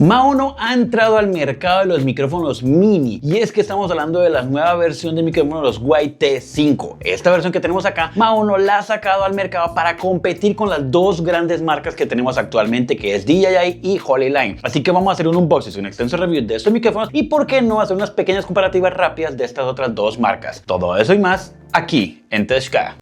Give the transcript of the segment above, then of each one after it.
Maono ha entrado al mercado de los micrófonos mini y es que estamos hablando de la nueva versión de micrófonos, los YT5. Esta versión que tenemos acá, Maono la ha sacado al mercado para competir con las dos grandes marcas que tenemos actualmente, que es DJI y Hollyline. Así que vamos a hacer un unboxing, un extenso review de estos micrófonos y por qué no hacer unas pequeñas comparativas rápidas de estas otras dos marcas. Todo eso y más aquí en Teshka.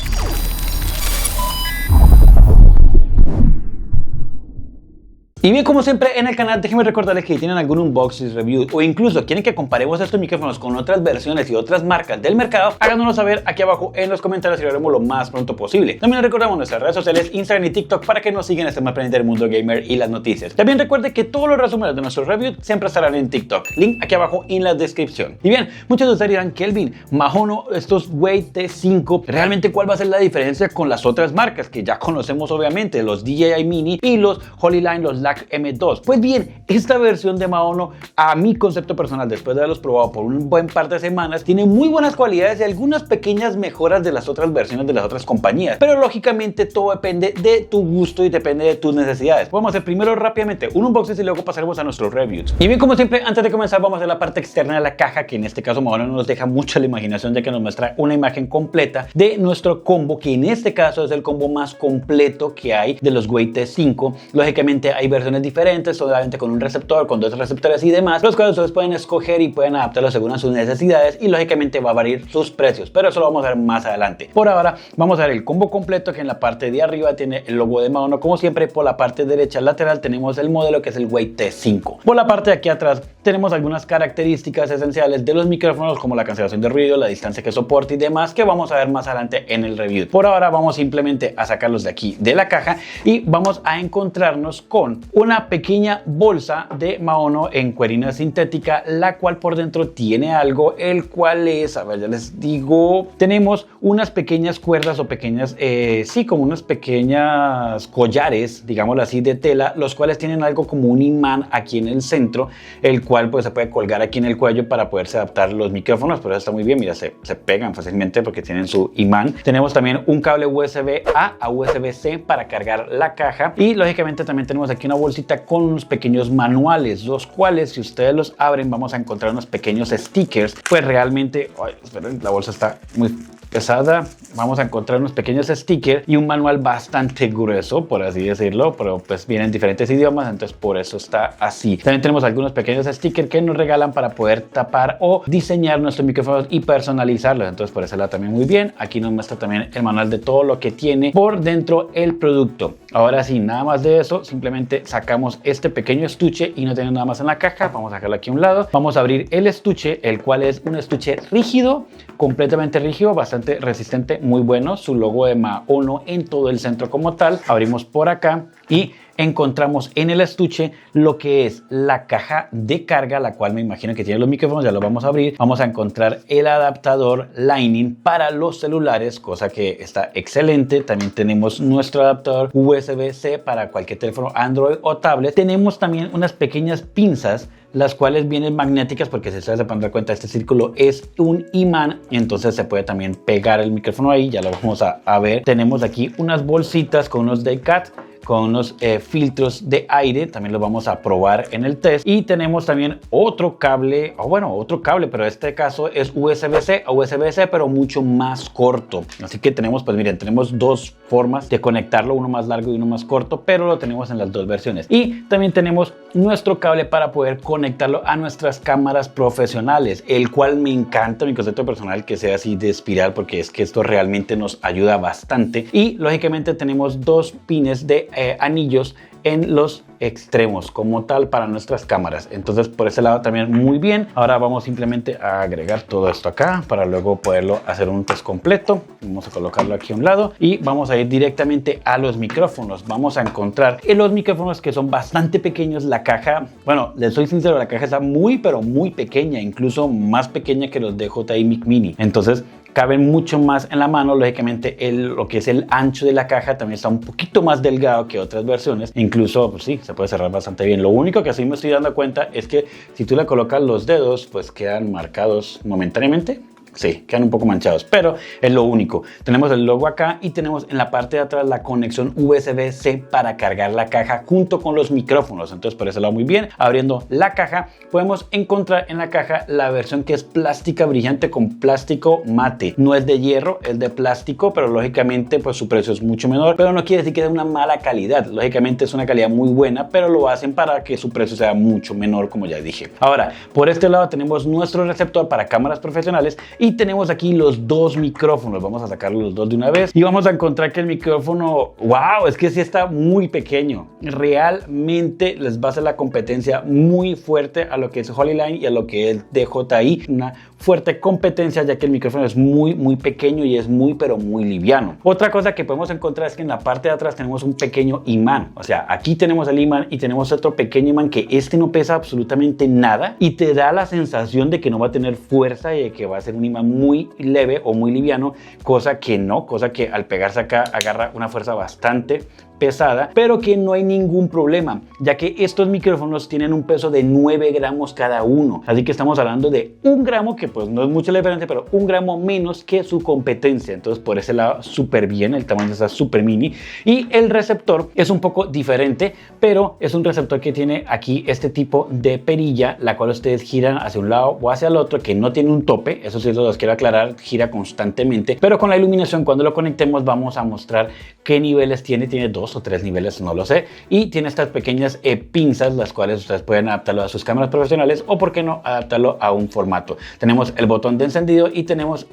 Y bien, como siempre en el canal, déjenme recordarles que si tienen algún unboxing, review o incluso quieren que comparemos estos micrófonos con otras versiones y otras marcas del mercado, háganoslo saber aquí abajo en los comentarios y lo haremos lo más pronto posible. También les recordamos nuestras redes sociales, Instagram y TikTok, para que nos sigan este más pendiente del mundo gamer y las noticias. También recuerde que todos los resúmenes de nuestros reviews siempre estarán en TikTok, link aquí abajo en la descripción. Y bien, muchos de ustedes dirán, Kelvin, Maono, estos YT5, ¿realmente cuál va a ser la diferencia con las otras marcas que ya conocemos obviamente, los DJI Mini y los Hollyline, los LAC M2? Pues bien, esta versión de Maono, a mi concepto personal, después de haberlos probado por un buen par de semanas, tiene muy buenas cualidades y algunas pequeñas mejoras de las otras versiones de las otras compañías, pero lógicamente todo depende de tu gusto y depende de tus necesidades. Vamos a hacer primero rápidamente un unboxing y luego pasaremos a nuestros reviews. Y bien, como siempre, antes de comenzar vamos a ver la parte externa de la caja, que en este caso Maono nos deja mucho la imaginación, de que nos muestra una imagen completa de nuestro combo, que en este caso es el combo más completo que hay de los YT5. Lógicamente hay versiones diferentes, obviamente con un receptor, con dos receptores y demás, los cuales ustedes pueden escoger y pueden adaptarlos según a sus necesidades, y lógicamente va a variar sus precios, pero eso lo vamos a ver más adelante. Por ahora vamos a ver el combo completo, que en la parte de arriba tiene el logo de Maono como siempre. Por la parte derecha lateral tenemos el modelo, que es el YT5. Por la parte de aquí atrás tenemos algunas características esenciales de los micrófonos, como la cancelación de ruido, la distancia que soporta y demás, que vamos a ver más adelante en el review. Por ahora vamos simplemente a sacarlos de aquí de la caja y vamos a encontrarnos con una pequeña bolsa de Maono en cuerina sintética, la cual por dentro tiene algo, el cual es, a ver, ya les digo, tenemos unas pequeñas cuerdas o pequeñas, sí, como unas pequeñas collares, digámoslo así, de tela, los cuales tienen algo como un imán aquí en el centro, el cual pues se puede colgar aquí en el cuello para poderse adaptar los micrófonos. Pero eso está muy bien, mira, se pegan fácilmente porque tienen su imán. Tenemos también un cable USB-A a USB-C para cargar la caja, y lógicamente también tenemos aquí una bolsita con unos pequeños manuales, los cuales si ustedes los abren vamos a encontrar unos pequeños stickers. Pues realmente, ay, esperen, la bolsa está muy pesada. Vamos a encontrar unos pequeños stickers y un manual bastante grueso, por así decirlo, pero pues vienen en diferentes idiomas, entonces por eso está así. También tenemos algunos pequeños stickers que nos regalan para poder tapar o diseñar nuestros micrófonos y personalizarlos, entonces por ese lado también muy bien. Aquí nos muestra también el manual de todo lo que tiene por dentro el producto. Ahora sí, nada más de eso, simplemente sacamos este pequeño estuche y no tenemos nada más en la caja. Vamos a dejarlo aquí a un lado. Vamos a abrir el estuche, el cual es un estuche rígido, completamente rígido, bastante resistente, muy bueno. Su logo de Maono en todo el centro como tal. Abrimos por acá y encontramos en el estuche lo que es la caja de carga, la cual me imagino que tiene los micrófonos. Ya lo vamos a abrir. Vamos a encontrar el adaptador Lightning para los celulares, cosa que está excelente. También tenemos nuestro adaptador USB-C para cualquier teléfono Android o tablet. Tenemos también unas pequeñas pinzas, las cuales vienen magnéticas, porque si ustedes se pueden dar cuenta, este círculo es un imán, entonces se puede también pegar el micrófono ahí. Ya lo vamos a ver. Tenemos aquí unas bolsitas con unos die cut, con unos filtros de aire, también los vamos a probar en el test. Y tenemos también otro cable, otro cable, pero en este caso es USB-C a USB-C, pero mucho más corto. Así que tenemos, pues miren, tenemos dos formas de conectarlo, uno más largo y uno más corto, pero lo tenemos en las dos versiones. Y también tenemos nuestro cable para poder conectarlo a nuestras cámaras profesionales, el cual me encanta, mi concepto personal, que sea así de espiral, porque es que esto realmente nos ayuda bastante. Y lógicamente tenemos dos pines de anillos en los extremos como tal para nuestras cámaras, entonces por ese lado también muy bien. Ahora vamos simplemente a agregar todo esto acá para luego poderlo hacer un test completo. Vamos a colocarlo aquí a un lado y vamos a ir directamente a los micrófonos. Vamos a encontrar en los micrófonos, que son bastante pequeños. La caja, bueno, les soy sincero, la caja está muy pero muy pequeña, incluso más pequeña que los de DJI Mic Mini, entonces caben mucho más en la mano. Lógicamente lo que es el ancho de la caja también está un poquito más delgado que otras versiones, incluso pues sí, se puede cerrar bastante bien. Lo único que sí me estoy dando cuenta es que si tú le colocas los dedos, pues quedan marcados momentáneamente. sí, quedan un poco manchados, pero es lo único. Tenemos el logo acá y tenemos en la parte de atrás la conexión USB-C para cargar la caja junto con los micrófonos. Entonces por ese lado muy bien. Abriendo la caja podemos encontrar en la caja la versión que es plástica brillante con plástico mate. No es de hierro, es de plástico, pero lógicamente pues su precio es mucho menor, pero no quiere decir que es de una mala calidad. Lógicamente es una calidad muy buena, pero lo hacen para que su precio sea mucho menor, como ya dije. Ahora, por este lado tenemos nuestro receptor para cámaras profesionales y tenemos aquí los dos micrófonos. Vamos a sacarlos los dos de una vez y vamos a encontrar que el micrófono, wow, es que sí está muy pequeño. Realmente les va a hacer la competencia muy fuerte a lo que es Hollyline y a lo que es DJI. Una fuerte competencia, ya que el micrófono es muy pequeño y es pero muy liviano. Otra cosa que podemos encontrar es que en la parte de atrás tenemos un pequeño imán. O sea, aquí tenemos el imán y tenemos otro pequeño imán que este no pesa absolutamente nada y te da la sensación de que no va a tener fuerza y de que va a ser un imán muy leve o muy liviano, cosa que no, cosa que al pegarse acá agarra una fuerza bastante pesada, pero que no hay ningún problema, ya que estos micrófonos tienen un peso de 9 gramos cada uno, así que estamos hablando de 1 gramo, que pues no es mucha la diferencia, pero 1 gramo menos que su competencia. Entonces por ese lado súper bien, el tamaño está súper mini y el receptor es un poco diferente, pero es un receptor que tiene aquí este tipo de perilla, la cual ustedes giran hacia un lado o hacia el otro, que no tiene un tope, eso sí los quiero aclarar, gira constantemente, pero con la iluminación cuando lo conectemos vamos a mostrar qué niveles tiene 2 o 3 niveles, no lo sé, y tiene estas pequeñas pinzas, las cuales ustedes pueden adaptarlo a sus cámaras profesionales o por qué no adaptarlo a un formato. Tenemos el botón de encendido y tenemos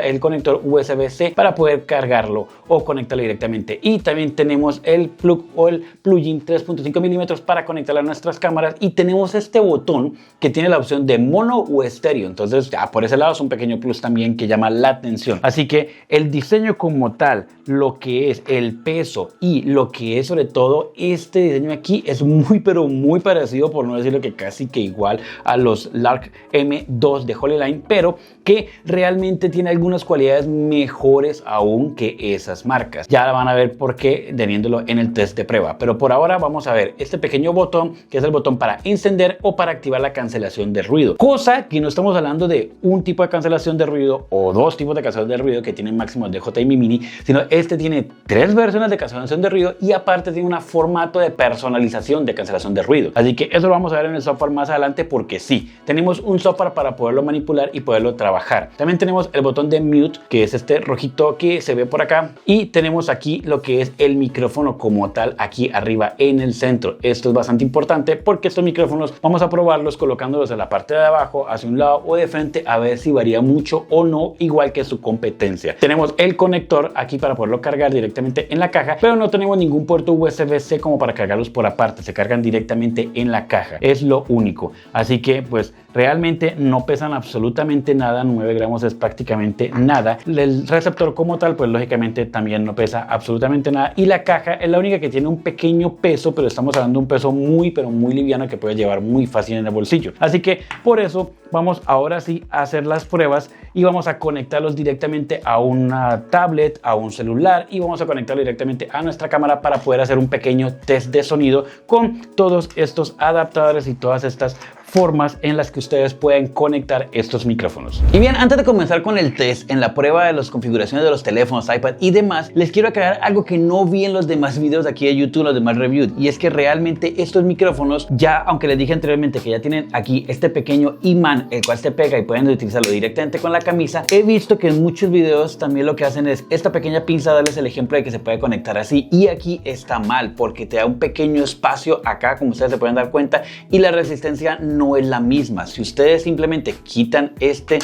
el conector USB-C para poder cargarlo o conectarlo directamente, y también tenemos el plug o el plugin 3.5 milímetros para conectarlo a nuestras cámaras, y tenemos este botón que tiene la opción de mono o estéreo. Entonces ya por ese lado es un pequeño plus también que llama la atención. Así que el diseño como tal, lo que es el peso y lo que es sobre todo este diseño aquí es pero muy parecido, por no decirlo que casi que igual a los Lark M2 de Hollyline, pero que realmente tiene algunas cualidades mejores aún que esas marcas. Ya van a ver por qué teniéndolo en el test de prueba, pero por ahora vamos a ver este pequeño botón que es el botón para encender o para activar la cancelación de ruido, cosa que no estamos hablando de un tipo de cancelación de ruido o dos tipos de cancelación de ruido que tienen máximo de DJI Mini, sino este tiene 3 versiones de cancelación de ruido y aparte tiene un formato de personalización de cancelación de ruido. Así que eso lo vamos a ver en el software más adelante, porque sí, tenemos un software para poderlo manipular y poderlo trabajar. También tenemos el botón de mute, que es este rojito que se ve por acá, y tenemos aquí lo que es el micrófono como tal aquí arriba en el centro. Esto es bastante importante porque estos micrófonos vamos a probarlos colocándolos en la parte de abajo, hacia un lado o de frente, a ver si varía mucho o no, igual que su competencia. Tenemos el conector aquí para poderlo cargar directamente en la caja, pero no tenemos ningún puerto USB-C como para cargarlos por aparte, se cargan directamente en la caja, es lo único. Así que pues realmente no pesan absolutamente nada, 9 gramos es prácticamente nada. El receptor como tal pues lógicamente también no pesa absolutamente nada, y la caja es la única que tiene un pequeño peso, pero estamos hablando de un peso muy liviano que puede llevar muy fácil en el bolsillo. Así que por eso vamos ahora sí a hacer las pruebas y vamos a conectarlos directamente a una tablet, a un celular, y vamos a conectarlo directamente a nuestra cámara para poder hacer un pequeño test de sonido con todos estos adaptadores y todas estas formas en las que ustedes pueden conectar estos micrófonos. Y bien, antes de comenzar con el test en la prueba de las configuraciones de los teléfonos, iPad y demás, les quiero aclarar algo que no vi en los demás videos de aquí de YouTube, los demás reviews, y es que realmente estos micrófonos ya, aunque les dije anteriormente que ya tienen aquí este pequeño imán el cual se pega y pueden utilizarlo directamente con la camisa, he visto que en muchos videos también lo que hacen es esta pequeña pinza, darles el ejemplo de que se puede conectar así, y aquí está mal porque te da un pequeño espacio acá, como ustedes se pueden dar cuenta, y la resistencia no es la misma. Si ustedes simplemente quitan este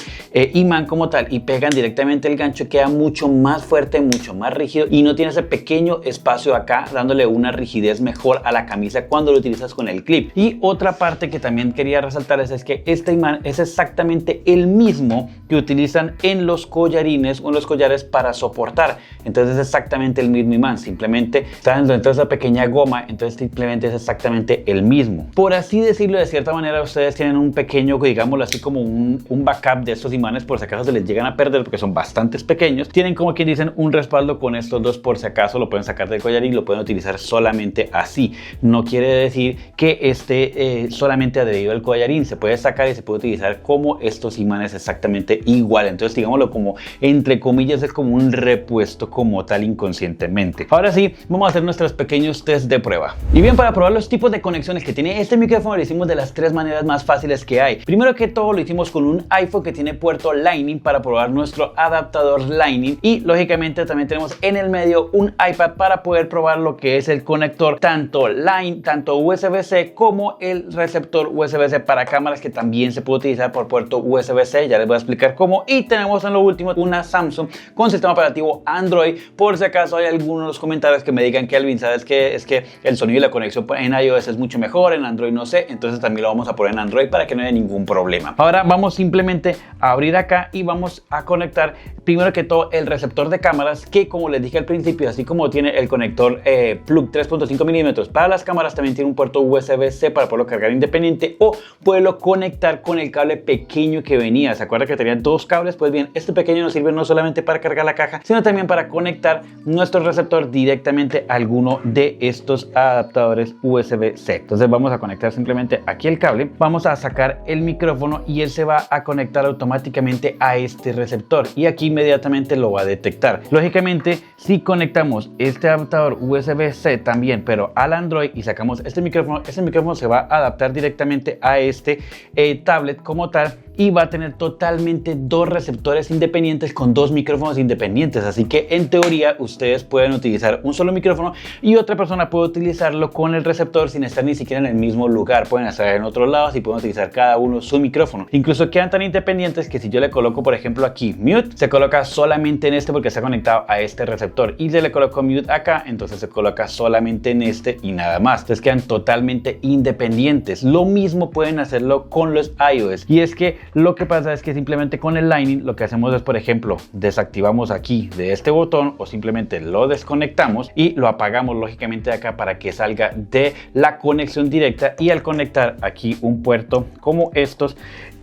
imán como tal y pegan directamente el gancho, queda mucho más fuerte, mucho más rígido, y no tiene ese pequeño espacio acá dándole una rigidez mejor a la camisa cuando lo utilizas con el clip. Y otra parte que también quería resaltar es que este imán es exactamente el mismo que utilizan en los collarines o en los collares para soportar. Entonces es exactamente el mismo imán, simplemente está dentro de esa pequeña goma, entonces simplemente es exactamente el mismo. Por así decirlo de cierta manera, ustedes tienen un pequeño, digámoslo así, como un backup de estos imanes por si acaso se les llegan a perder porque son bastante pequeños. Tienen, como quien dicen, un respaldo con estos dos por si acaso lo pueden sacar del collarín, lo pueden utilizar solamente así. No quiere decir que esté solamente adherido al collarín, se puede sacar y se puede utilizar como estos imanes exactamente igual. Entonces digámoslo como entre comillas es como un repuesto como tal inconscientemente. Ahora sí, vamos a hacer nuestros pequeños test de prueba. Y bien, para probar los tipos de conexiones que tiene este micrófono lo hicimos de las tres maneras más fáciles que hay. Primero que todo lo hicimos con un iPhone que tiene puerto Lightning para probar nuestro adaptador Lightning, y lógicamente también tenemos en el medio un iPad para poder probar lo que es el conector tanto USB-C como el receptor USB-C para cámaras, que también se puede utilizar por puerto USB-C, ya les voy a explicar cómo. Y tenemos en lo último una Samsung con sistema operativo Android, por si acaso hay algunos de los comentarios que me digan que Alvin, sabes que es que el sonido y la conexión en iOS es mucho mejor, en Android no sé, entonces también lo vamos a poner en Android para que no haya ningún problema. Ahora vamos simplemente a abrir acá y vamos a conectar primero que todo el receptor de cámaras, que como les dije al principio, así como tiene el conector plug 3.5 milímetros para las cámaras, también tiene un puerto USB-C para poderlo cargar independiente o poderlo conectar con el cable pequeño que venía. ¿Se acuerda que tenía dos cables? Pues bien, este pequeño nos sirve no solamente para cargar la caja, sino también para conectar nuestro receptor directamente a alguno de estos adaptadores USB-C. Entonces vamos a conectar simplemente aquí el cable, vamos a sacar el micrófono y él se va a conectar automáticamente a este receptor y aquí inmediatamente lo va a detectar. Lógicamente, si conectamos este adaptador USB-C también, pero al Android, y sacamos este micrófono se va a adaptar directamente a este tablet como tal, y va a tener totalmente dos receptores independientes con dos micrófonos independientes. Así que en teoría ustedes pueden utilizar un solo micrófono y otra persona puede utilizarlo con el receptor sin estar ni siquiera en el mismo lugar. Pueden estar en otros lados y pueden utilizar cada uno su micrófono. Incluso quedan tan independientes que si yo le coloco, por ejemplo, aquí mute, se coloca solamente en este porque está conectado a este receptor, y si le coloco mute acá, entonces se coloca solamente en este y nada más. Entonces quedan totalmente independientes. Lo mismo pueden hacerlo con los iOS, y es que lo que pasa es que simplemente con el Lightning lo que hacemos es, por ejemplo, desactivamos aquí de este botón o simplemente lo desconectamos y lo apagamos lógicamente de acá para que salga de la conexión directa, y al conectar aquí un puerto como estos,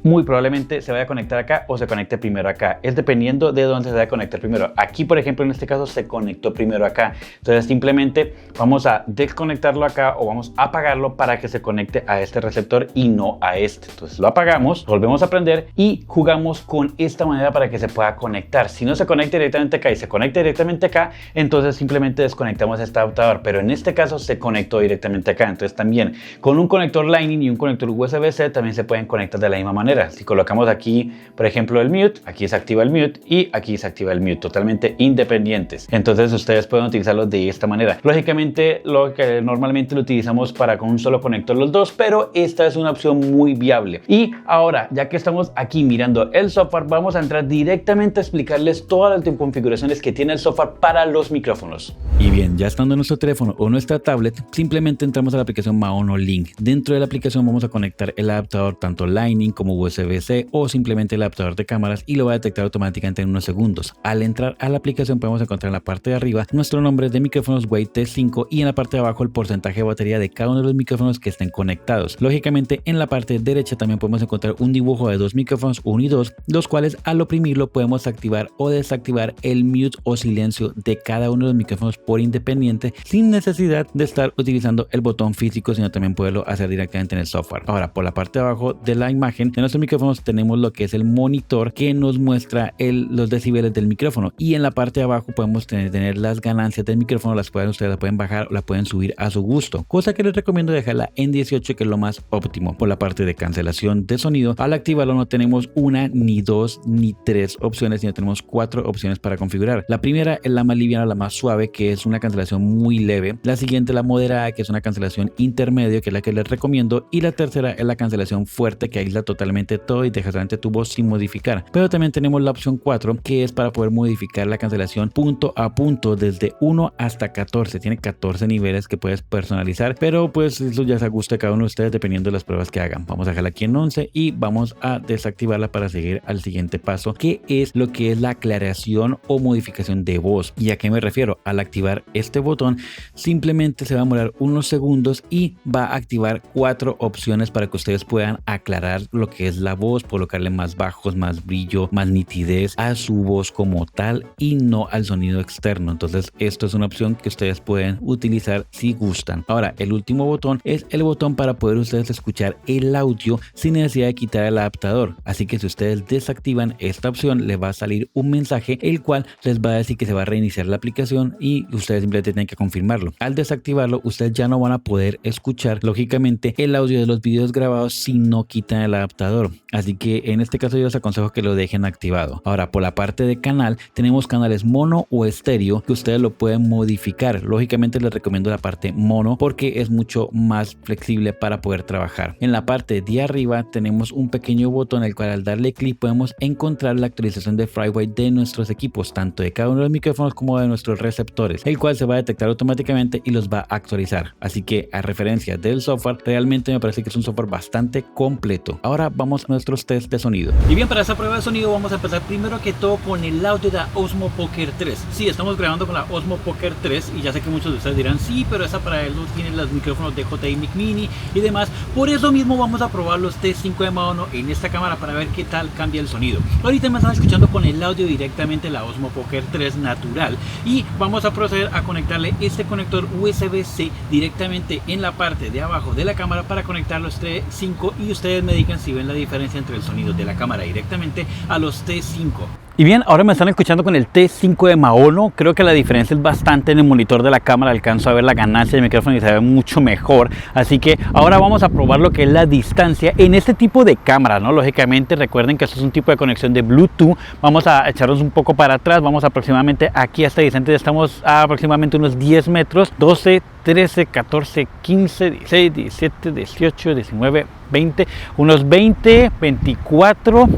muy probablemente se vaya a conectar acá o se conecte primero acá. Es dependiendo de dónde se vaya a conectar primero. Aquí, por ejemplo, en este caso se conectó primero acá. Entonces simplemente vamos a desconectarlo acá o vamos a apagarlo para que se conecte a este receptor y no a este. Entonces lo apagamos, volvemos a prender y jugamos con esta manera para que se pueda conectar. Si no se conecta directamente acá y se conecta directamente acá, entonces simplemente desconectamos este adaptador. Pero en este caso se conectó directamente acá. Entonces también con un conector Lightning y un conector USB-C también se pueden conectar de la misma manera. Si colocamos aquí, por ejemplo, el mute, aquí se activa el mute y aquí se activa el mute, totalmente independientes. Entonces ustedes pueden utilizarlo de esta manera. Lógicamente, lo que normalmente lo utilizamos para con un solo conector los dos, pero esta es una opción muy viable. Y ahora, ya que estamos aquí mirando el software, vamos a entrar directamente a explicarles todas las configuraciones que tiene el software para los micrófonos. Y bien, ya estando en nuestro teléfono o nuestra tablet, simplemente entramos a la aplicación Maono Link. Dentro de la aplicación vamos a conectar el adaptador tanto Lightning como USB-C o simplemente el adaptador de cámaras, y lo va a detectar automáticamente en unos segundos. Al entrar a la aplicación podemos encontrar en la parte de arriba nuestro nombre de micrófonos Wave T5 y en la parte de abajo el porcentaje de batería de cada uno de los micrófonos que estén conectados. Lógicamente en la parte derecha también podemos encontrar un dibujo de dos micrófonos 1 y 2, los cuales al oprimirlo podemos activar o desactivar el mute o silencio de cada uno de los micrófonos por independiente, sin necesidad de estar utilizando el botón físico, sino también poderlo hacer directamente en el software. Ahora, por la parte de abajo de la imagen de nuestro micrófono tenemos lo que es el monitor que nos muestra los decibeles del micrófono, y en la parte de abajo podemos tener las ganancias del micrófono, ustedes las pueden bajar o la pueden subir a su gusto, cosa que les recomiendo dejarla en 18, que es lo más óptimo. Por la parte de cancelación de sonido, al activarlo no tenemos una, ni dos, ni tres opciones, sino tenemos 4 opciones para configurar. La primera es la más liviana, la más suave, que es una cancelación muy leve. La siguiente, la moderada, que es una cancelación intermedio, que es la que les recomiendo, y la tercera es la cancelación fuerte, que aísla totalmente absolutamente todo y deja solamente tu voz sin modificar. Pero también tenemos la opción 4, que es para poder modificar la cancelación punto a punto desde 1 hasta 14. Tiene 14 niveles que puedes personalizar, pero pues eso ya es a gusto de cada uno de ustedes dependiendo de las pruebas que hagan. Vamos a dejarla aquí en 11 y vamos a desactivarla para seguir al siguiente paso, que es lo que es la aclaración o modificación de voz. ¿Y a qué me refiero? Al activar este botón, simplemente se va a demorar unos segundos y va a activar 4 opciones para que ustedes puedan aclarar lo que es la voz, colocarle más bajos, más brillo, más nitidez a su voz como tal y no al sonido externo. Entonces esto es una opción que ustedes pueden utilizar si gustan. Ahora, el último botón es el botón para poder ustedes escuchar el audio sin necesidad de quitar el adaptador. Así que si ustedes desactivan esta opción, les va a salir un mensaje el cual les va a decir que se va a reiniciar la aplicación y ustedes simplemente tienen que confirmarlo. Al desactivarlo, ustedes ya no van a poder escuchar lógicamente el audio de los videos grabados si no quitan el adaptador. Así que en este caso yo les aconsejo que lo dejen activado. Ahora, por la parte de canal, tenemos canales mono o estéreo que ustedes lo pueden modificar. Lógicamente les recomiendo la parte mono porque es mucho más flexible para poder trabajar. En la parte de arriba tenemos un pequeño botón el cual al darle clic podemos encontrar la actualización de FreeWire de nuestros equipos, tanto de cada uno de los micrófonos como de nuestros receptores, el cual se va a detectar automáticamente y los va a actualizar. Así que a referencia del software, realmente me parece que es un software bastante completo. Ahora vamos a nuestros test de sonido. Y bien, para esta prueba de sonido vamos a empezar primero que todo con el audio de la Osmo Pocket 3. Sí, estamos grabando con la Osmo Pocket 3 y ya sé que muchos de ustedes dirán, sí, pero esa para él no tiene los micrófonos de DJI Mic Mini y demás. Por eso mismo vamos a probar los T5 de Maono en esta cámara para ver qué tal cambia el sonido. Ahorita me están escuchando con el audio directamente la Osmo Pocket 3 natural y vamos a proceder a conectarle este conector USB-C directamente en la parte de abajo de la cámara para conectar los T5 y ustedes me digan si ven la diferencia entre el sonido de la cámara directamente a los T5. Y bien, ahora me están escuchando con el T5 de Maono. Creo que la diferencia es bastante en el monitor de la cámara. Alcanzo a ver la ganancia del micrófono y se ve mucho mejor. Así que ahora vamos a probar lo que es la distancia en este tipo de cámara, ¿no? Lógicamente recuerden que esto es un tipo de conexión de Bluetooth. Vamos a echarnos un poco para atrás. Vamos aproximadamente aquí a esta distancia. Estamos a aproximadamente unos 10 metros. 12, 13, 14, 15, 16, 17, 18, 19, 20. Unos 20, 24,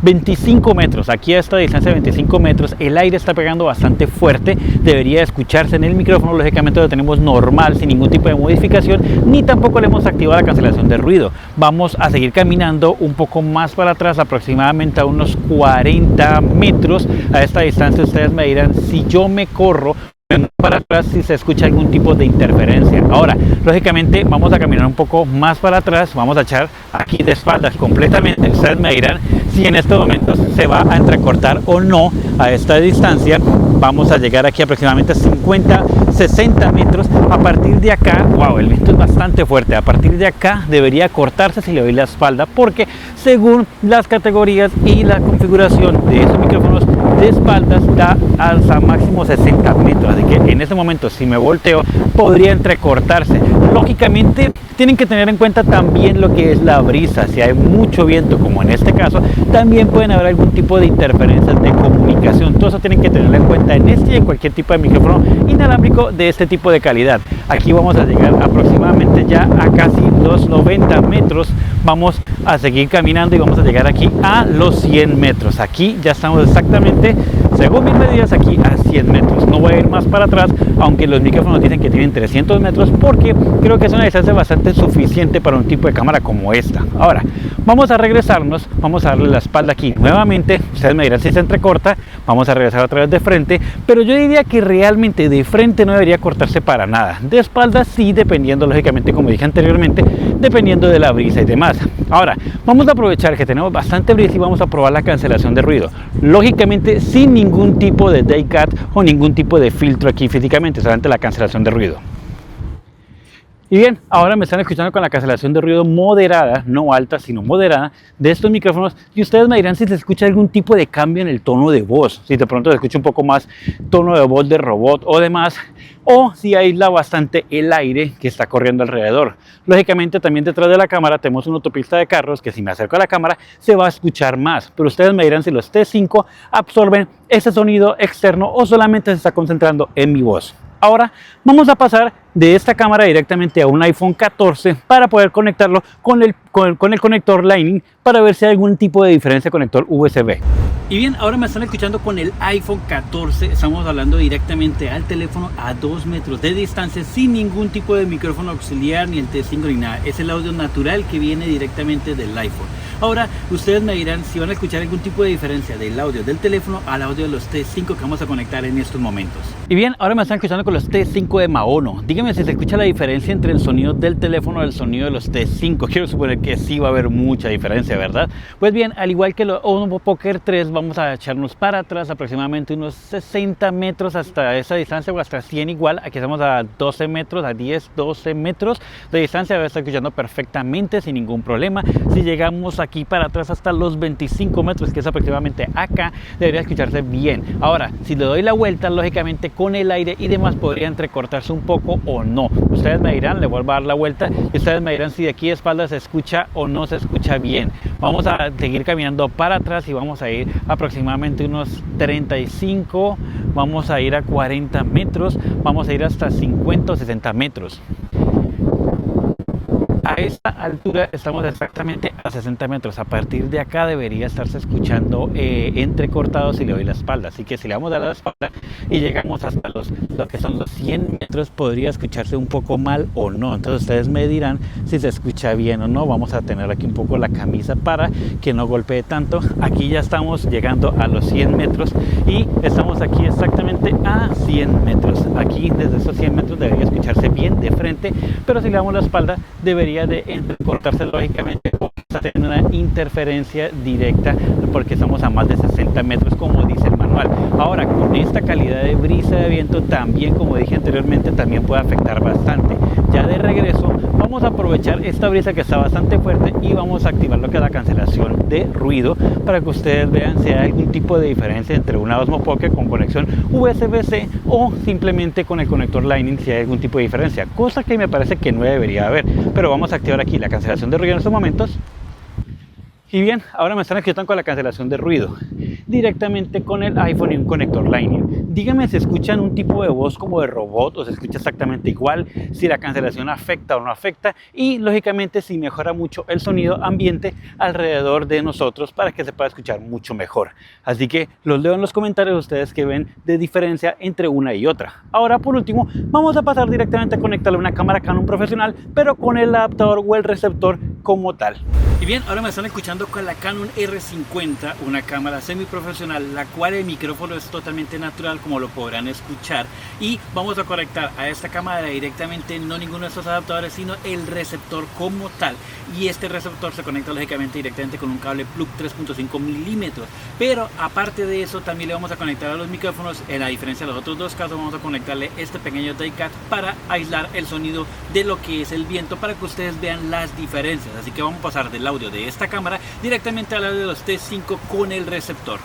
25 metros. Aquí a esta distancia de 25 metros el aire está pegando bastante fuerte. Debería escucharse en el micrófono. Lógicamente lo tenemos normal, sin ningún tipo de modificación, ni tampoco le hemos activado la cancelación de ruido. Vamos a seguir caminando un poco más para atrás, aproximadamente a unos 40 metros. A esta distancia ustedes me dirán si yo me corro para atrás si se escucha algún tipo de interferencia. Ahora, lógicamente vamos a caminar un poco más para atrás, vamos a echar aquí de espaldas completamente. Ustedes me dirán si en estos momentos se va a entrecortar o no a esta distancia. Vamos a llegar aquí aproximadamente a 50, 60 metros. A partir de acá, wow, el viento es bastante fuerte. A partir de acá debería cortarse si le doy la espalda, porque según las categorías y la configuración de esos micrófonos de espaldas da hasta máximo 60 metros. Así que en este momento, si me volteo, podría entrecortarse. Lógicamente tienen que tener en cuenta también lo que es la brisa. Si hay mucho viento, como en este caso, también pueden haber algún tipo de interferencias de comunicación. Todo eso tienen que tenerlo en cuenta en este y en cualquier tipo de micrófono inalámbrico de este tipo de calidad. Aquí vamos a llegar aproximadamente ya a casi los 90 metros. Vamos a seguir caminando y vamos a llegar aquí a los 100 metros. Aquí ya estamos exactamente, según mis medidas, aquí a 100 metros. No voy a ir más para atrás, aunque los micrófonos dicen que tienen 300 metros, porque creo que es una distancia bastante suficiente para un tipo de cámara como esta. Ahora, vamos a regresarnos, vamos a darle la espalda aquí nuevamente. Ustedes me dirán si se entrecorta. Vamos a regresar otra vez de frente, pero yo diría que realmente de frente no debería cortarse para nada. De espalda sí, dependiendo, lógicamente, como dije anteriormente, dependiendo de la brisa y demás. Ahora, vamos a aprovechar que tenemos bastante brisa y vamos a probar la cancelación de ruido. Lógicamente, sin ningún tipo de day cut o ningún tipo de filtro aquí físicamente, solamente la cancelación de ruido. Y bien, ahora me están escuchando con la cancelación de ruido moderada, no alta, sino moderada, de estos micrófonos. Y ustedes me dirán si se escucha algún tipo de cambio en el tono de voz, si de pronto se escucha un poco más tono de voz de robot o demás, o si aísla bastante el aire que está corriendo alrededor. Lógicamente también detrás de la cámara tenemos una autopista de carros que si me acerco a la cámara se va a escuchar más, pero ustedes me dirán si los T5 absorben ese sonido externo o solamente se está concentrando en mi voz. Ahora vamos a pasar de esta cámara directamente a un iPhone 14 para poder conectarlo con el conector Lightning para ver si hay algún tipo de diferencia conector USB. Y bien, ahora me están escuchando con el iPhone 14, estamos hablando directamente al teléfono a 2 metros de distancia sin ningún tipo de micrófono auxiliar ni el T5 ni nada, es el audio natural que viene directamente del iPhone. Ahora ustedes me dirán si van a escuchar algún tipo de diferencia del audio del teléfono al audio de los T5 que vamos a conectar en estos momentos. Y bien, ahora me están escuchando con los T5 de Maono. Díganme si se escucha la diferencia entre el sonido del teléfono y el sonido de los T5. Quiero suponer que sí va a haber mucha diferencia, ¿verdad? Pues bien, al igual que los Osmo Pocket 3, vamos a echarnos para atrás aproximadamente unos 60 metros hasta esa distancia o hasta 100 igual. Aquí estamos a 12 metros, a 10, 12 metros de distancia. Va a estar escuchando perfectamente sin ningún problema. Si llegamos aquí para atrás hasta los 25 metros, que es aproximadamente acá, debería escucharse bien. Ahora, si le doy la vuelta, lógicamente con el aire y demás podría entrecortarse un poco o no. Ustedes me dirán, le vuelvo a dar la vuelta y ustedes me dirán si de aquí de espalda se escucha o no se escucha bien. Vamos a seguir caminando para atrás y vamos a ir aproximadamente unos 35, vamos a ir a 40 metros, vamos a ir hasta 50 o 60 metros. A esta altura estamos exactamente a 60 metros. A partir de acá debería estarse escuchando entrecortado si le doy la espalda. Así que si le damos a la espalda y llegamos hasta lo que son los 100 metros, podría escucharse un poco mal o no. Entonces ustedes me dirán si se escucha bien o no. Vamos a tener aquí un poco la camisa para que no golpee tanto. Aquí ya estamos llegando a los 100 metros y estamos aquí exactamente a 100 metros. Aquí desde esos 100 metros debería escucharse bien de frente, pero si le damos la espalda debería de entrecortarse lógicamente o tener una interferencia directa porque estamos a más de 60 metros como dice el manual. Ahora, con esta calidad de brisa de viento también, como dije anteriormente, también puede afectar bastante. Ya de regreso vamos a aprovechar esta brisa que está bastante fuerte y vamos a activar lo que es la cancelación de ruido para que ustedes vean si hay algún tipo de diferencia entre una Osmo Pocket con conexión USB-C o simplemente con el conector Lightning, si hay algún tipo de diferencia, cosa que me parece que no debería haber. Pero vamos a activar aquí la cancelación de ruido en estos momentos. Y bien, ahora me están escuchando con la cancelación de ruido directamente con el iPhone y un conector Lightning. Díganme si escuchan un tipo de voz como de robot o se escucha exactamente igual, si la cancelación afecta o no afecta y lógicamente si mejora mucho el sonido ambiente alrededor de nosotros para que se pueda escuchar mucho mejor. Así que los leo en los comentarios ustedes que ven de diferencia entre una y otra. Ahora por último vamos a pasar directamente a conectarle una cámara Canon profesional pero con el adaptador o el receptor como tal. Y bien, ahora me están escuchando con la Canon R50, una cámara semiprofesional, la cual el micrófono es totalmente natural como lo podrán escuchar y vamos a conectar a esta cámara directamente no ninguno de estos adaptadores sino el receptor como tal y este receptor se conecta lógicamente directamente con un cable plug 3.5 milímetros, pero aparte de eso también le vamos a conectar a los micrófonos. En la diferencia de los otros dos casos vamos a conectarle este pequeño die-cut para aislar el sonido de lo que es el viento para que ustedes vean las diferencias. Así que vamos a pasar del audio de esta cámara directamente al audio de los T5 con el receptor.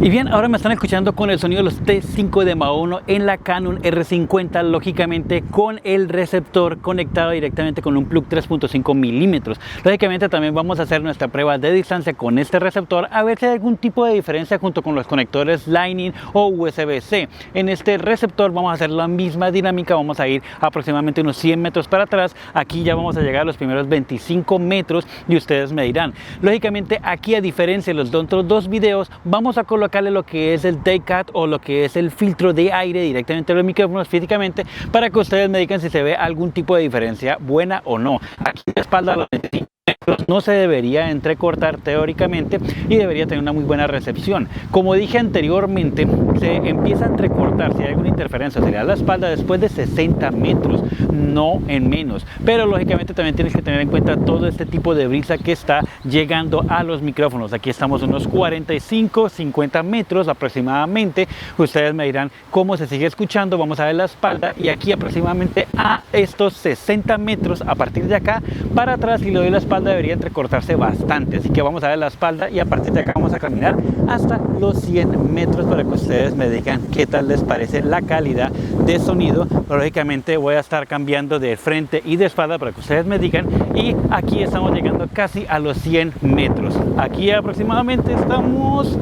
Y bien, ahora me están escuchando con el sonido de los T5 de Maono en la Canon R50, lógicamente con el receptor conectado directamente con un plug 3.5 milímetros. Lógicamente también vamos a hacer nuestra prueba de distancia con este receptor a ver si hay algún tipo de diferencia junto con los conectores Lightning o USB-C. En este receptor vamos a hacer la misma dinámica, vamos a ir aproximadamente unos 100 metros para atrás. Aquí ya vamos a llegar a los primeros 25 metros y ustedes me dirán. Lógicamente aquí, a diferencia de los otros dos videos, vamos a colocarle lo que es el die-cut o lo que es el filtro de aire directamente a los micrófonos físicamente para que ustedes me digan si se ve algún tipo de diferencia buena o no. Aquí de espalda a los 25 metros no se debería entrecortar teóricamente y debería tener una muy buena recepción. Como dije anteriormente, se empieza a entrecortar si hay alguna interferencia, se le da la espalda después de 60 metros, no en menos. Pero lógicamente también tienes que tener en cuenta todo este tipo de brisa que está llegando a los micrófonos. Aquí estamos unos 45, 50 metros aproximadamente. Ustedes me dirán cómo se sigue escuchando. Vamos a ver la espalda y aquí aproximadamente a estos 60 metros, a partir de acá para atrás, si le doy la espalda debería entrecortarse bastante. Así que vamos a ver la espalda y a partir de acá vamos a caminar hasta los 100 metros para que ustedes me digan qué tal les parece la calidad de sonido. Lógicamente voy a estar cambiando de frente y de espalda para que ustedes me digan y aquí estamos llegando casi a los 100 metros. Aquí aproximadamente estamos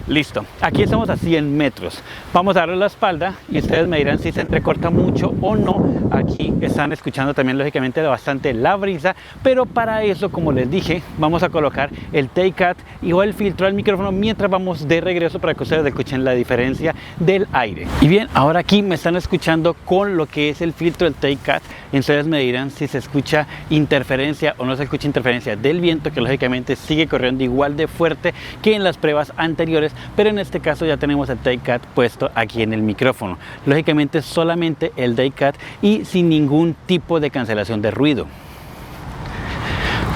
Listo, aquí estamos a 100 metros. Vamos a darle la espalda y ustedes me dirán si se entrecorta mucho o no. Aquí están escuchando también lógicamente bastante la brisa, pero para eso, como les dije, vamos a colocar el Take-Cut y o el filtro al micrófono mientras vamos de regreso para que ustedes escuchen la diferencia del aire. Y bien, ahora aquí me están escuchando con lo que es el filtro del Take-Cut. Entonces me dirán si se escucha interferencia o no se escucha interferencia del viento, que lógicamente sigue corriendo igual de fuerte que en las pruebas anteriores, pero en este caso ya tenemos el Take-Cut puesto aquí en el micrófono. Lógicamente solamente el Take-Cut y sin ningún tipo de cancelación de ruido.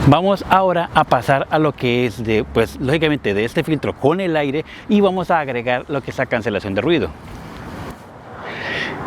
Vamos ahora a pasar a lo que es pues lógicamente de este filtro con el aire y vamos a agregar lo que es la cancelación de ruido.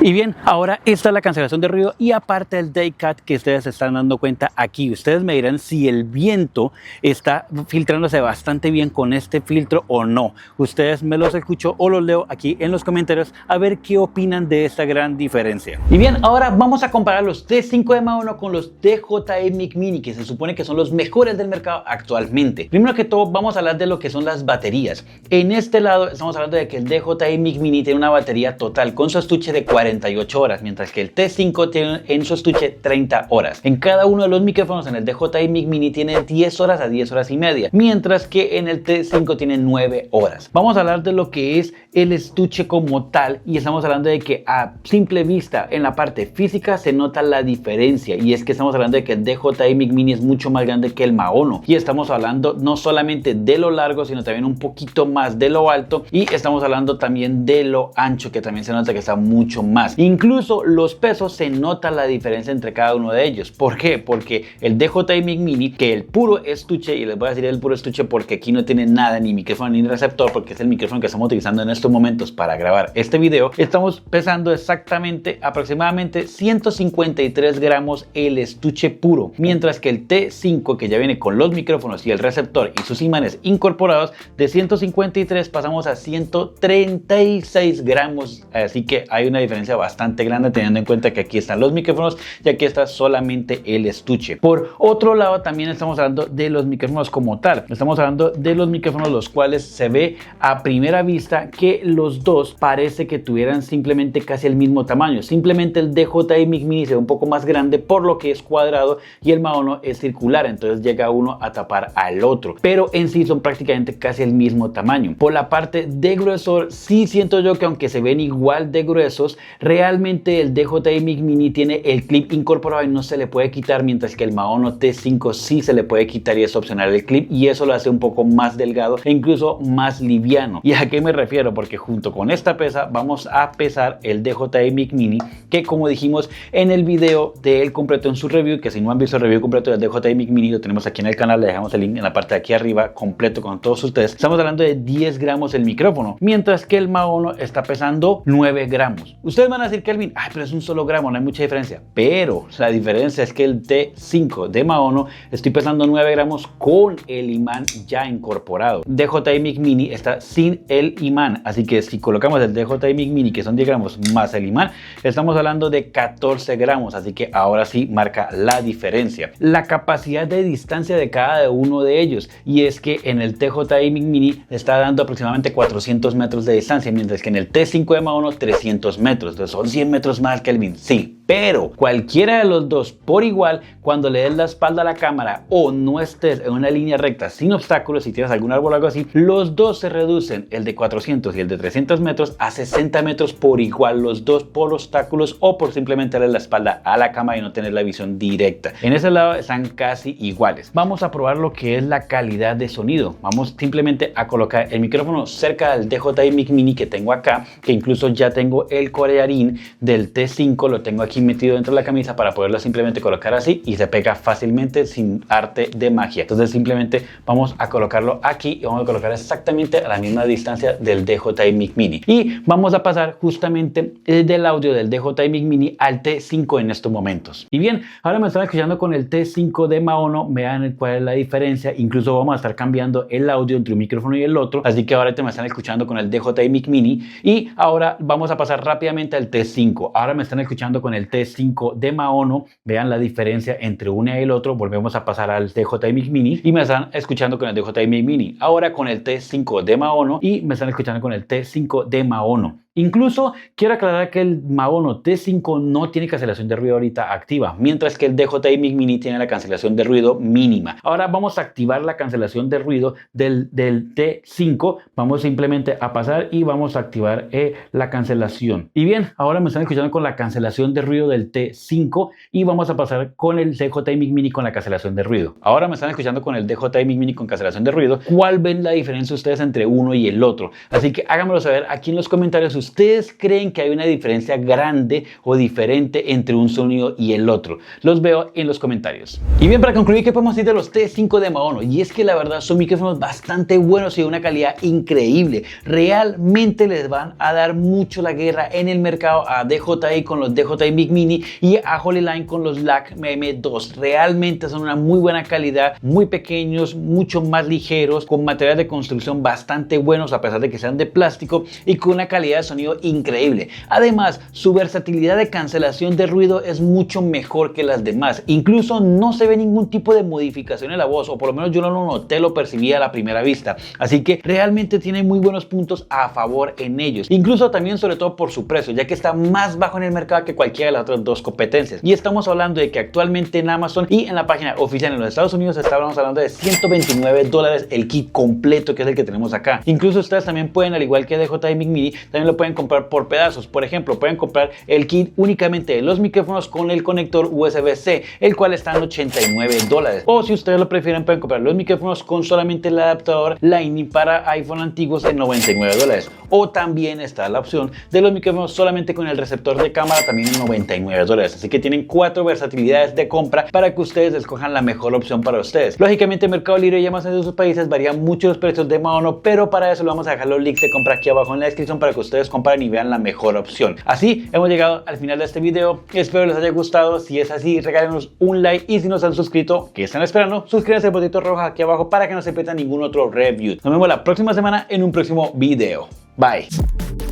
Y bien, ahora esta es la cancelación de ruido y aparte el Take-Cut que ustedes se están dando cuenta aquí. Ustedes me dirán si el viento está filtrándose bastante bien con este filtro o no. Ustedes me los escucho o los leo aquí en los comentarios a ver qué opinan de esta gran diferencia. Y bien, ahora vamos a comparar los T5 de Maono con los DJI Mic Mini, que se supone que son los mejores del mercado actualmente. Primero que todo vamos a hablar de lo que son las baterías. En este lado estamos hablando de que el DJI Mic Mini tiene una batería total con su estuche de 48 horas, mientras que el T5 tiene en su estuche 30 horas. En cada uno de los micrófonos en el DJI Mic Mini tiene 10 horas a 10 horas y media, mientras que en el T5 tiene 9 horas. Vamos a hablar de lo que es el estuche como tal y estamos hablando de que a simple vista en la parte física se nota la diferencia, y es que estamos hablando de que el DJI Mic Mini es mucho más grande que el Maono y estamos hablando no solamente de lo largo sino también un poquito más de lo alto, y estamos hablando también de lo ancho, que también se nota que está mucho más. Incluso los pesos se nota la diferencia entre cada uno de ellos. ¿Por qué? Porque el DJI Mic Mini, que el puro estuche, y les voy a decir el puro estuche porque aquí no tiene nada, ni micrófono ni receptor, porque es el micrófono que estamos utilizando en estos momentos para grabar este video, estamos pesando exactamente aproximadamente 153 gramos el estuche puro, mientras que el T5, que ya viene con los micrófonos y el receptor y sus imanes incorporados, de 153 pasamos a 136 gramos, así que hay una diferencia bastante grande teniendo en cuenta que aquí están los micrófonos y aquí está solamente el estuche. Por otro lado, también estamos hablando de los micrófonos como tal. Estamos hablando de los micrófonos los cuales se ve a primera vista que los dos parece que tuvieran simplemente casi el mismo tamaño. Simplemente el DJI Mic Mini se ve un poco más grande por lo que es cuadrado y el Maono es circular, entonces llega uno a tapar al otro, pero en sí son prácticamente casi el mismo tamaño. Por la parte de gruesor, sí siento yo que aunque se ven igual de gruesos, realmente el DJI Mic Mini tiene el clip incorporado y no se le puede quitar, mientras que el Maono T5 sí se le puede quitar y es opcional el clip, y eso lo hace un poco más delgado e incluso más liviano. ¿Y a qué me refiero? Porque junto con esta pesa vamos a pesar el DJI Mic Mini, que como dijimos en el video de él completo en su review, que si no han visto el review completo del DJI Mic Mini lo tenemos aquí en el canal, le dejamos el link en la parte de aquí arriba completo con todos ustedes. Estamos hablando de 10 gramos el micrófono, mientras que el Maono está pesando 9 gramos. Ustedes van a decir, Kelvin, ay, pero es un solo gramo, no hay mucha diferencia. Pero la diferencia es que el T5 de Maono estoy pesando 9 gramos con el imán ya incorporado. DJI Mic Mini está sin el imán, así que si colocamos el DJI Mic Mini, que son 10 gramos más el imán, estamos hablando de 14 gramos, así que ahora sí marca la diferencia. La capacidad de distancia de cada uno de ellos, y es que en el DJI Mic Mini está dando aproximadamente 400 metros de distancia, mientras que en el T5 de Maono 300 metros. Entonces son 100 metros más, Kelvin, sí. Pero cualquiera de los dos por igual, cuando le des la espalda a la cámara o no estés en una línea recta sin obstáculos, si tienes algún árbol o algo así, los dos se reducen, el de 400 y el de 300 metros, a 60 metros por igual, los dos por obstáculos o por simplemente darle la espalda a la cámara y no tener la visión directa. En ese lado están casi iguales. Vamos a probar lo que es la calidad de sonido. Vamos simplemente a colocar el micrófono cerca del DJI Mic Mini que tengo acá, que incluso ya tengo el corearín del T5, lo tengo aquí metido dentro de la camisa para poderlo simplemente colocar así y se pega fácilmente sin arte de magia. Entonces simplemente vamos a colocarlo aquí y vamos a colocar exactamente a la misma distancia del DJI Mic Mini, y vamos a pasar justamente del audio del DJI Mic Mini al T5 en estos momentos. Y bien, ahora me están escuchando con el T5 de Maono, vean cuál es la diferencia. Incluso vamos a estar cambiando el audio entre un micrófono y el otro, así que ahora me están escuchando con el DJI Mic Mini y ahora vamos a pasar rápidamente al T5. Ahora me están escuchando con el el T5 de Maono. Vean la diferencia entre uno y el otro. Volvemos a pasar al DJI Mic Mini y me están escuchando con el DJI Mic Mini. Ahora con el T5 de Maono y me están escuchando con el T5 de Maono. Incluso quiero aclarar que el Maono T5 no tiene cancelación de ruido ahorita activa, mientras que el DJI Mic Mini tiene la cancelación de ruido mínima. Ahora vamos a activar la cancelación de ruido del T5. Vamos simplemente a pasar y vamos a activar la cancelación. Y bien, ahora me están escuchando con la cancelación de ruido del T5 y vamos a pasar con el DJI Mic Mini con la cancelación de ruido. Ahora me están escuchando con el DJI Mic Mini con cancelación de ruido. ¿Cuál ven la diferencia ustedes entre uno y el otro? Así que háganmelo saber aquí en los comentarios. ¿Ustedes creen que hay una diferencia grande o diferente entre un sonido y el otro? Los veo en los comentarios. Y bien, para concluir, ¿qué podemos decir de los T5 de Maono? Y es que la verdad son micrófonos bastante buenos y de una calidad increíble. Realmente les van a dar mucho la guerra en el mercado a DJI con los DJI Mic Mini y a HoloLine con los LAC M2. Realmente son una muy buena calidad, muy pequeños, mucho más ligeros, con materiales de construcción bastante buenos a pesar de que sean de plástico y con una calidad de sonido increíble. Además, su versatilidad de cancelación de ruido es mucho mejor que las demás. Incluso no se ve ningún tipo de modificación en la voz, o por lo menos yo no lo noté, lo percibí a la primera vista. Así que realmente tiene muy buenos puntos a favor en ellos. Incluso también sobre todo por su precio, ya que está más bajo en el mercado que cualquiera de las otras dos competencias. Y estamos hablando de que actualmente en Amazon y en la página oficial en los Estados Unidos estábamos hablando de $129 el kit completo, que es el que tenemos acá. Incluso ustedes también pueden, al igual que DJI Mic Mini, también lo pueden comprar por pedazos. Por ejemplo, pueden comprar el kit únicamente de los micrófonos con el conector USB-C, el cual está en $89. O si ustedes lo prefieren, pueden comprar los micrófonos con solamente el adaptador Lightning para iPhone antiguos en $99. O también está la opción de los micrófonos solamente con el receptor de cámara, también en $99. Así que tienen 4 versatilidades de compra para que ustedes escojan la mejor opción para ustedes. Lógicamente, Mercado Libre y Amazon de sus países varían mucho los precios de Maono, pero para eso lo vamos a dejar los links de compra aquí abajo en la descripción para que ustedes comparen y vean la mejor opción. Así hemos llegado al final de este video. Espero les haya gustado. Si es así, regálenos un like, y si no se han suscrito, ¿qué están esperando? Suscríbanse al botito rojo aquí abajo para que no se pierdan ningún otro review. Nos vemos la próxima semana en un próximo video. Bye.